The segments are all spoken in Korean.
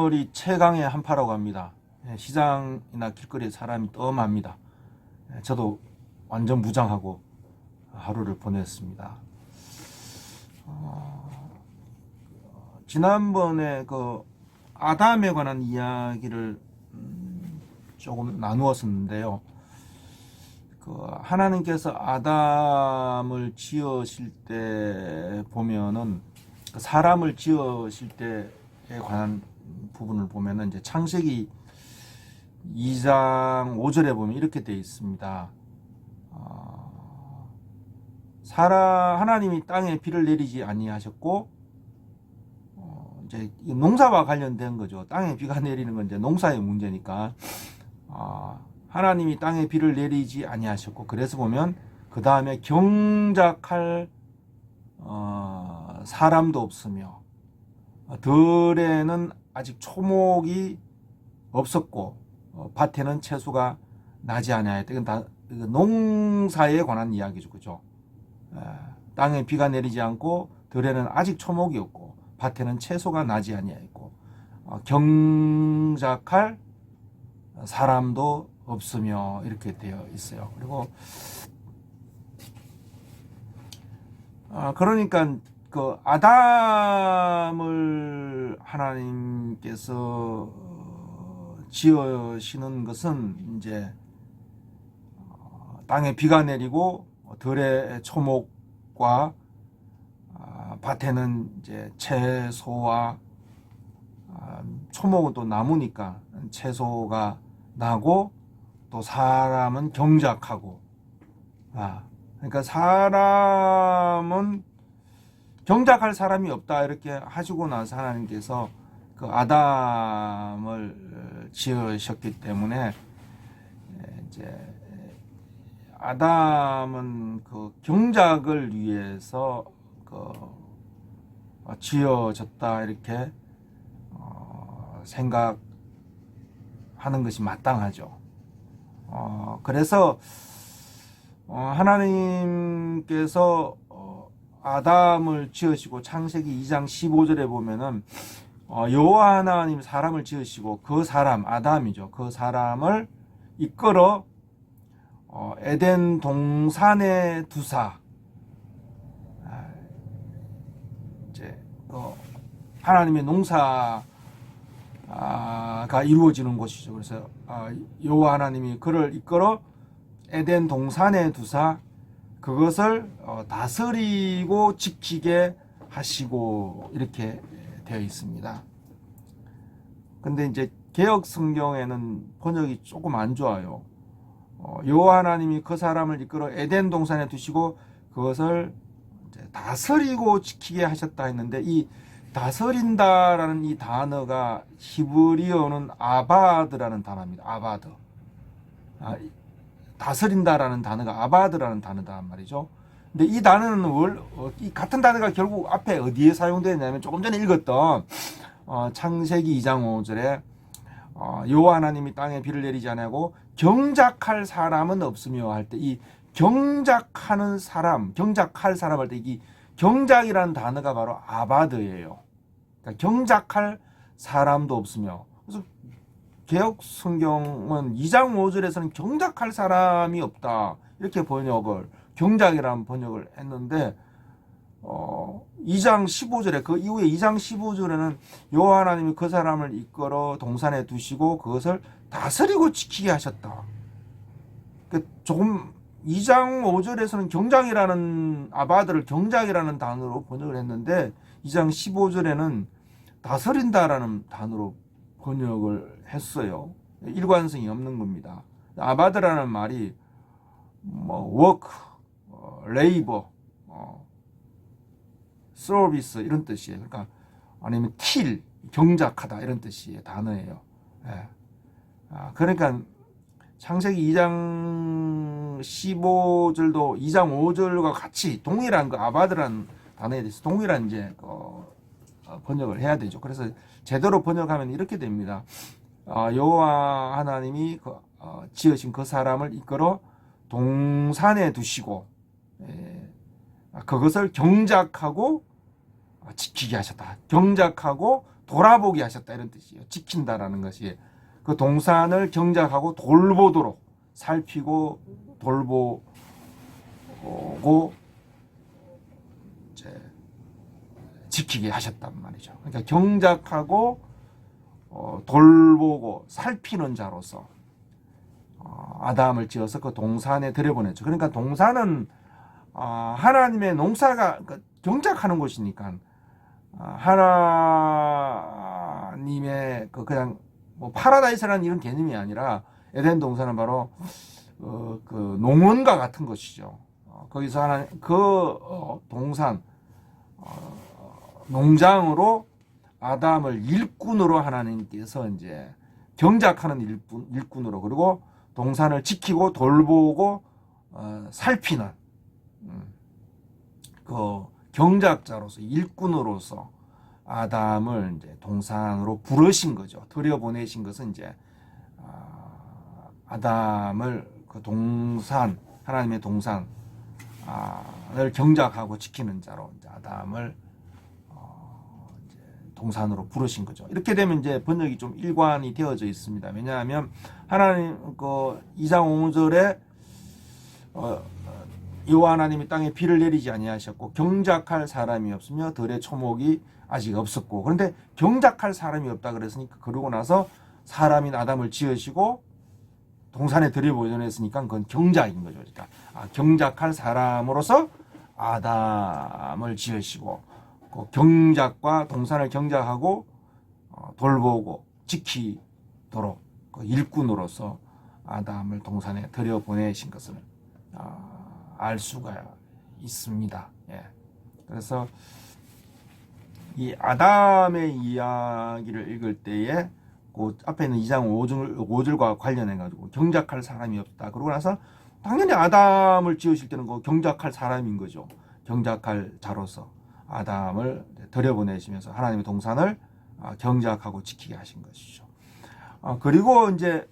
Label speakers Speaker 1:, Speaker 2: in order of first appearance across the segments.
Speaker 1: 오늘이 최강의 한파라고 합니다. 시장이나 길거리에 사람이 뜸합니다. 저도 완전 무장하고 하루를 보냈습니다. 지난번에 그 아담에 관한 이야기를 조금 나누었었는데요. 그 하나님께서 아담을 지으실 때 보면은 그 사람을 지으실 때에 관한 부분을 보면은 이제 창세기 2장 5절에 보면 이렇게 되어 있습니다. 하나님이 땅에 비를 내리지 아니하셨고, 이제 농사와 관련된 거죠. 땅에 비가 내리는 건 이제 농사의 문제니까. 하나님이 땅에 비를 내리지 아니하셨고, 그래서 보면 그 다음에 경작할 사람도 없으며 들에는 아직 초목이 없었고 밭에는 채소가 나지 아니하였다. 이건 다 농사에 관한 이야기죠, 그죠? 땅에 비가 내리지 않고 들에는 아직 초목이 없고 밭에는 채소가 나지 아니하였고 경작할 사람도 없으며 이렇게 되어 있어요. 그리고 그러니까 그 아담을 하나님께서 지으시는 것은 이제 땅에 비가 내리고 들에 초목과 밭에는 이제 채소와 초목은 또 나무니까 채소가 나고 또 사람은 경작하고 그러니까 사람은 경작할 사람이 없다 이렇게 하시고 나서 하나님께서 그 아담을 지으셨기 때문에 이제 아담은 그 경작을 위해서 그 지어졌다 이렇게 생각하는 것이 마땅하죠. 그래서 하나님께서 아담을 지으시고 창세기 2장 15절에 보면은 여호와 하나님 사람을 지으시고 그 사람 아담이죠. 그 사람을 이끌어 에덴 동산에 두사 이제 하나님의 농사가 이루어지는 곳이죠. 그래서 여호와 하나님이 그를 이끌어 에덴 동산에 두사 그것을 다스리고 지키게 하시고 이렇게 되어 있습니다. 근데 이제 개역 성경에는 번역이 조금 안 좋아요. 여호와 하나님이 그 사람을 이끌어 에덴 동산에 두시고 그것을 이제 다스리고 지키게 하셨다 했는데 이 다스린다라는 이 단어가 히브리어는 아바드라는 단어입니다. 아바드. 다스린다라는 단어가 아바드라는 단어단 말이죠. 근데 이 단어는 이 같은 단어가 결국 앞에 어디에 사용되었냐면 조금 전에 읽었던 창세기 2장 5절에 여호와 하나님이 땅에 비를 내리지 아니하고 경작할 사람은 없으며 할 때 이 경작하는 사람, 경작할 사람 할 때 이 경작이라는 단어가 바로 아바드예요. 그러니까 경작할 사람도 없으며. 그래서 개역 성경은 2장 5절에서는 경작할 사람이 없다 이렇게 번역을 경작이라는 번역을 했는데 2장 15절에 그 이후에 2장 15절에는 여호와 하나님이 그 사람을 이끌어 동산에 두시고 그것을 다스리고 지키게 하셨다. 조금 2장 5절에서는 경작이라는 아바드를 경작이라는 단어로 번역을 했는데 2장 15절에는 다스린다라는 단어로 번역을 했어요. 일관성이 없는 겁니다. 아바드라는 말이 워크, 레이버, 서비스 이런 뜻이에요. 그러니까 아니면 킬, 경작하다 이런 뜻이에요. 단어예요. 그러니까 창세기 2장 15절도 2장 5절과 같이 동일한 그 아바드라는 단어에 대해서 동일한 이제 번역을 해야 되죠. 그래서 제대로 번역하면 이렇게 됩니다. 여호와 하나님이 지으신 그 사람을 이끌어 동산에 두시고 그것을 경작하고 지키게 하셨다. 경작하고 돌아보게 하셨다 이런 뜻이에요. 지킨다라는 것이 그 동산을 경작하고 돌보도록 살피고 돌보고 이제 지키게 하셨단 말이죠. 그러니까 경작하고 돌보고 살피는 자로서 아담을 지어서 그 동산에 들여보냈죠. 그러니까 동산은 하나님의 농사가 경작하는 곳이니까 하나님의 그냥 뭐 파라다이스라는 이런 개념이 아니라 에덴 동산은 바로 그 농원과 같은 것이죠. 거기서 하나님 동산 농장으로 아담을 일꾼으로 하나님께서 이제 경작하는 일꾼으로 그리고 동산을 지키고 돌보고 살피는 그 경작자로서 일꾼으로서 아담을 이제 동산으로 부르신 거죠. 들여보내신 것은 이제 아담을 그 동산 하나님의 동산을 경작하고 지키는 자로 이제 아담을 이제 동산으로 부르신 거죠. 이렇게 되면 이제 번역이 좀 일관이 되어져 있습니다. 왜냐하면 하나님 그 2장 5절에 여호와 하나님이 땅에 비를 내리지 아니하셨고 경작할 사람이 없으며 들의 초목이 아직 없었고 그런데 경작할 사람이 없다 그랬으니까 그러고 나서 사람인 아담을 지으시고 동산에 들여보냈으니까 그건 경작인 거죠. 그러니까 경작할 사람으로서 아담을 지으시고 그 경작과 동산을 경작하고 돌보고 지키도록 그 일꾼으로서 아담을 동산에 들여보내신 것을 알 수가 있습니다. 예. 그래서 이 아담의 이야기를 읽을 때에 그 앞에 있는 2장 5절과 관련해 가지고 경작할 사람이 없다. 그러고 나서 당연히 아담을 지으실 때는 그 경작할 사람인 거죠. 경작할 자로서 아담을 들여보내시면서 하나님의 동산을 경작하고 지키게 하신 것이죠. 그리고 이제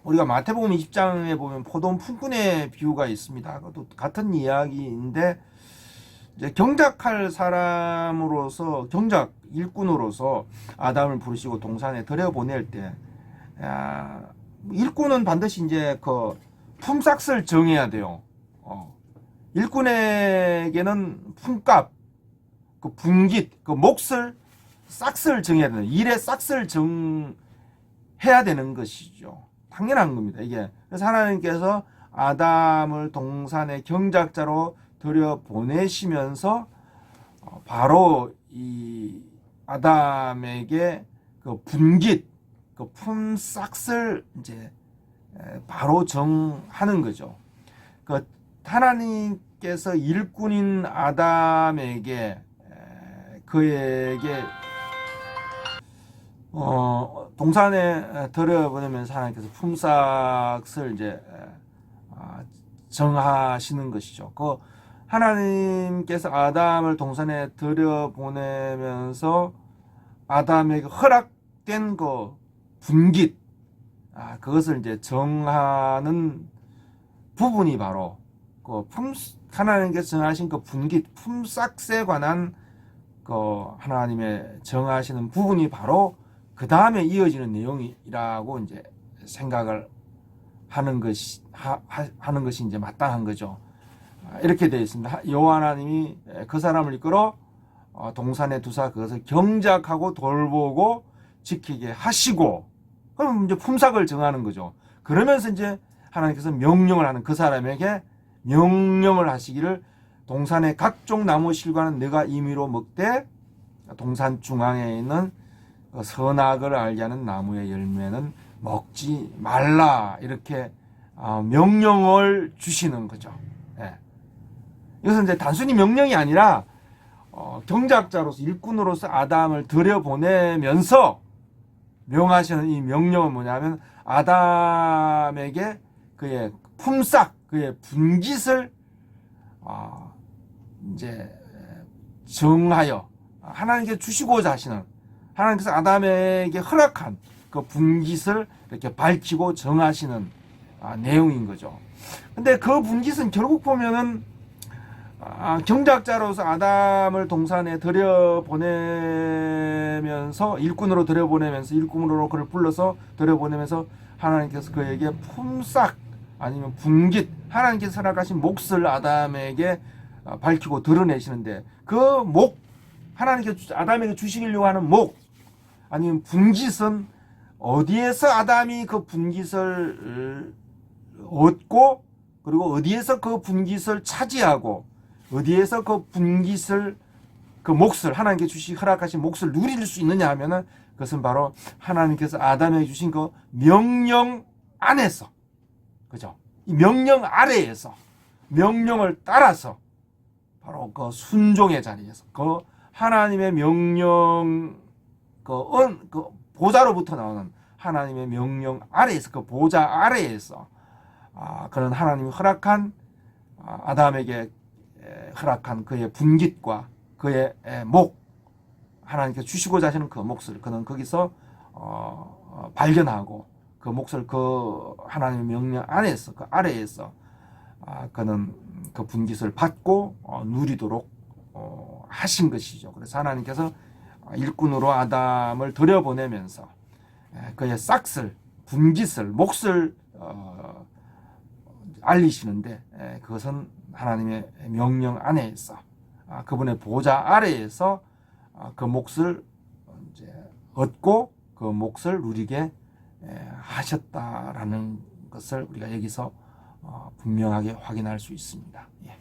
Speaker 1: 우리가 마태복음 20장에 보면 포도원 품꾼의 비유가 있습니다. 그것도 같은 이야기인데 이제 경작할 사람으로서 경작 일꾼으로서 아담을 부르시고 동산에 들여보낼 때 일꾼은 반드시 이제 그 품삯을 정해야 돼요. 일꾼에게는 품값, 그 분깃, 그 몫을 싹스를 정해야 되는 일의 싹스를 정해야 되는 것이죠. 당연한 겁니다. 이게 그래서 하나님께서 아담을 동산의 경작자로 들여보내시면서 바로 이 아담에게 그 분깃, 그 품삯을 이제 바로 정하는 거죠. 그 하나님께서 일꾼인 아담에게 그에게 동산에 들여보내면서 하나님께서 품삯을 이제 정하시는 것이죠. 그 하나님께서 아담을 동산에 들여보내면서 아담에게 허락된 그 분깃, 그것을 이제 정하는 부분이 바로 그 하나님께서 정하신 그 분깃, 품삯에 관한 그 하나님의 정하시는 부분이 바로 그 다음에 이어지는 내용이라고 이제 생각을 하는 것이 이제 마땅한 거죠. 이렇게 되어 있습니다. 여호와 하나님이 그 사람을 이끌어 동산에 두사 그것을 경작하고 돌보고 지키게 하시고, 그럼 이제 품삯을 정하는 거죠. 그러면서 이제 하나님께서 명령을 하는, 그 사람에게 명령을 하시기를 동산의 각종 나무 실과는 내가 임의로 먹되 동산 중앙에 있는 선악을 알게 하는 나무의 열매는 먹지 말라, 이렇게 명령을 주시는 거죠. 예. 이것은 이제 단순히 명령이 아니라 경작자로서 일꾼으로서 아담을 들여보내면서 명하시는 이 명령은 뭐냐면 아담에게 그의 품삯, 그의 분깃을 이제 정하여 하나님께 주시고자 하시는, 하나님께서 아담에게 허락한 그 분깃을 이렇게 밝히고 정하시는 내용인 거죠. 근데 그 분깃은 결국 보면은 경작자로서 아담을 동산에 들여보내면서 일꾼으로 들여보내면서 일꾼으로 그를 불러서 들여보내면서 하나님께서 그에게 품삯 아니면 분깃 하나님께서 허락하신 몫을 아담에게 밝히고 드러내시는데 그 목 하나님께서 아담에게 주시려고 하는 목 아니면 분깃은 어디에서 아담이 그 분깃을 얻고 그리고 어디에서 그 분깃을 차지하고 어디에서 그 분깃을 그 몫을 하나님께 허락하신 몫을 누릴 수 있느냐 하면은 그것은 바로 하나님께서 아담에게 주신 그 명령 안에서 그죠? 이 명령 아래에서 명령을 따라서 바로 그 순종의 자리에서 그 하나님의 명령 그 보좌로부터 나오는 하나님의 명령 아래에서 그 보좌 아래에서 그런 하나님이 허락한 아담에게 허락한 그의 분깃과 그의 목 하나님께서 주시고자 하시는 그 몫을 그는 거기서 발견하고 그 몫을 그 하나님의 명령 안에서 그 아래에서 그는 그 분깃을 받고 누리도록 하신 것이죠. 그래서 하나님께서 일꾼으로 아담을 들여보내면서 그의 싹을 분깃을 몫을 알리시는데 그것은 하나님의 명령 안에서 그분의 보좌 아래에서 그 몫을 이제 얻고 그 몫을 누리게 하셨다라는 것을 우리가 여기서 분명하게 확인할 수 있습니다. 예.